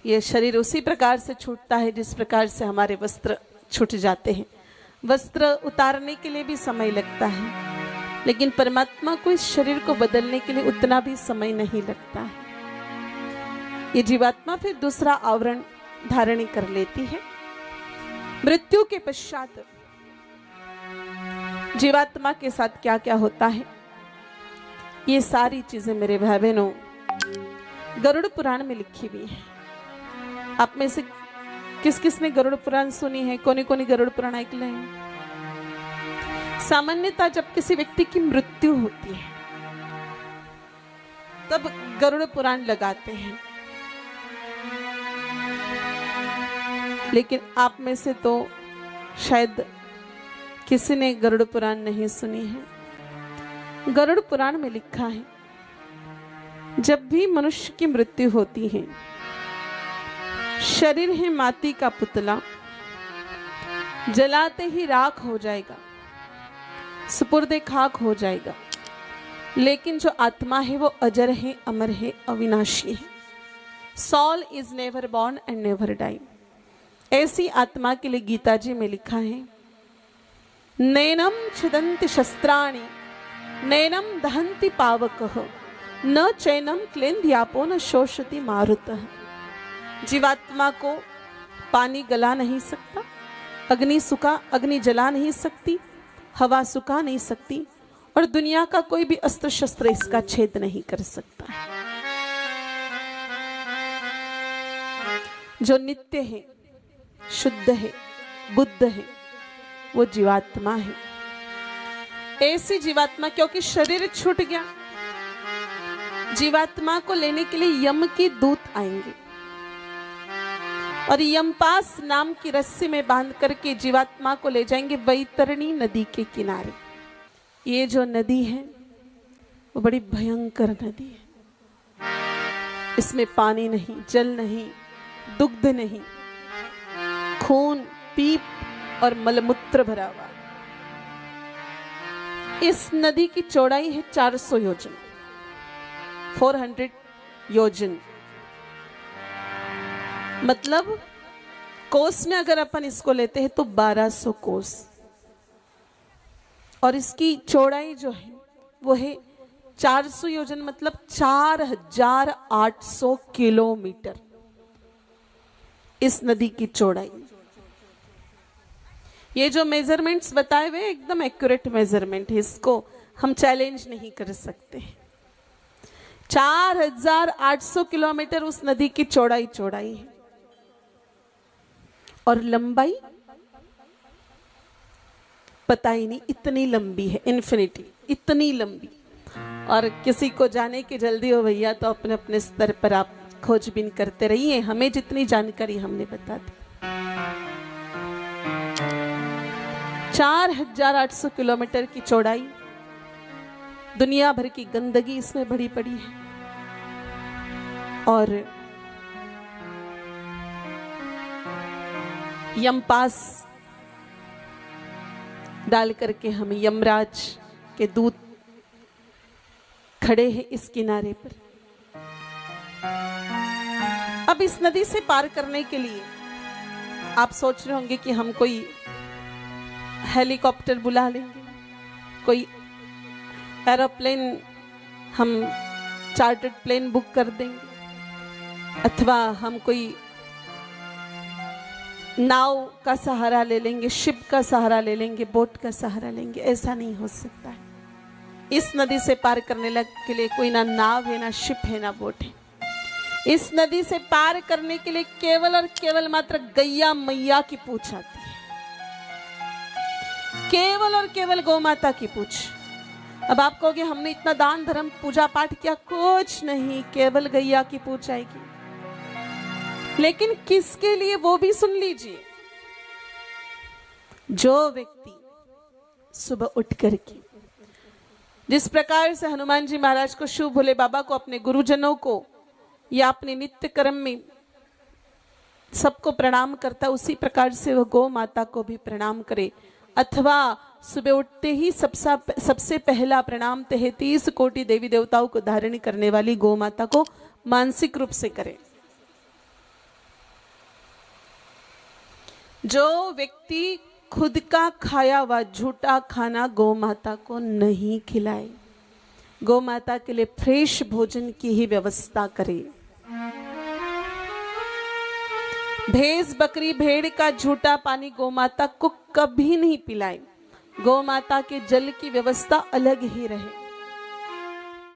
ये शरीर उसी प्रकार से छूटता है जिस प्रकार से हमारे वस्त्र छूट जाते हैं। वस्त्र उतारने के लिए भी समय लगता है, लेकिन परमात्मा को इस शरीर को बदलने के लिए उतना भी समय नहीं लगता है। ये जीवात्मा फिर दूसरा आवरण धारण कर लेती है। मृत्यु के पश्चात जीवात्मा के साथ क्या क्या होता है, ये सारी चीजें मेरे भाई बहनों गरुड़ पुराण में लिखी हुई है। आप में से किस किस ने गरुड़ पुराण सुनी है? कोनी कोनी गरुड़ पुराण ऐकलं है? सामान्यतः जब किसी व्यक्ति की मृत्यु होती है तब गरुड़ पुराण लगाते हैं, लेकिन आप में से तो शायद किसी ने गरुड़ पुराण नहीं सुनी है। गरुड़ पुराण में लिखा है, जब भी मनुष्य की मृत्यु होती है, शरीर है माटी का पुतला, जलाते ही राख हो जाएगा, सुपुर्दे खाक हो जाएगा, लेकिन जो आत्मा है वो अजर है, अमर है, अविनाशी है। Soul is never born and never die. ऐसी आत्मा के लिए गीता जी में लिखा है, नैनम छिदन्ति शस्त्राणि नैनम दहन्ति पावकः न चैनम क्लेन्द्यापो न शोषति मारुतः। जीवात्मा को पानी गला नहीं सकता, अग्नि जला नहीं सकती, हवा सुखा नहीं सकती, और दुनिया का कोई भी अस्त्र शस्त्र इसका छेद नहीं कर सकता। जो नित्य है, शुद्ध है, बुद्ध है, वो जीवात्मा है। ऐसी जीवात्मा, क्योंकि शरीर छूट गया, जीवात्मा को लेने के लिए यम के दूत आएंगे और यमपास नाम की रस्सी में बांध करके जीवात्मा को ले जाएंगे वैतरणी नदी के किनारे। ये जो नदी है वो बड़ी भयंकर नदी है। इसमें पानी नहीं, जल नहीं, दुग्ध नहीं, खून, पीप और मलमूत्र भरा हुआ। इस नदी की चौड़ाई है 400 योजन, 400 योजन। मतलब कोस में अगर अपन इसको लेते हैं तो 1200 कोस, और इसकी चौड़ाई जो है वो है 400 योजन, मतलब 4800 किलोमीटर इस नदी की चौड़ाई। ये जो मेजरमेंट्स बताए हुए एकदम एक्यूरेट मेजरमेंट है, इसको हम चैलेंज नहीं कर सकते। 4800 किलोमीटर उस नदी की चौड़ाई है, और लंबाई पता ही नहीं, इतनी लंबी है, इन्फिनिटी, इतनी लंबी। और किसी को जाने की जल्दी हो भैया तो अपने अपने स्तर पर आप खोजबीन करते रहिए, हमें जितनी जानकारी हमने बता दी। 4800 किलोमीटर की चौड़ाई, दुनिया भर की गंदगी इसमें भरी पड़ी है, और यमपास डाल करके हमें यमराज के दूत खड़े हैं इस किनारे पर। अब इस नदी से पार करने के लिए आप सोच रहे होंगे कि हम कोई हेलीकॉप्टर बुला लेंगे, कोई एरोप्लेन, हम चार्टर्ड प्लेन बुक कर देंगे, अथवा हम कोई नाव का सहारा ले लेंगे, शिप का सहारा ले लेंगे, बोट का सहारा लेंगे। ऐसा नहीं हो सकता है। इस नदी से पार करने के लिए कोई ना नाव है, ना शिप है, ना बोट है। इस नदी से पार करने के लिए केवल और केवल मात्र गैया मैया की पूछ आती है, केवल और केवल गौ माता की पूछ। अब आप कहोगे हमने इतना दान धर्म पूजा पाठ किया, कुछ नहीं, केवल गैया की पूछ आएगी। लेकिन किसके लिए वो भी सुन लीजिए। जो व्यक्ति सुबह उठ करके जिस प्रकार से हनुमान जी महाराज को, शिव भोले बाबा को, अपने गुरुजनों को या अपने नित्य कर्म में सबको प्रणाम करता, उसी प्रकार से वह गौ माता को भी प्रणाम करे, अथवा सुबह उठते ही सबसे पहला प्रणाम 33 कोटि देवी देवताओं को धारण करने वाली गौ माता को मानसिक रूप से करे। जो व्यक्ति खुद का खाया हुआ झूठा खाना गौ माता को नहीं खिलाए, गौ माता के लिए फ्रेश भोजन की ही व्यवस्था करे। भैंस बकरी भेड़ का झूठा पानी गौ माता को कभी नहीं पिलाए। गौ माता के जल की व्यवस्था अलग ही रहे।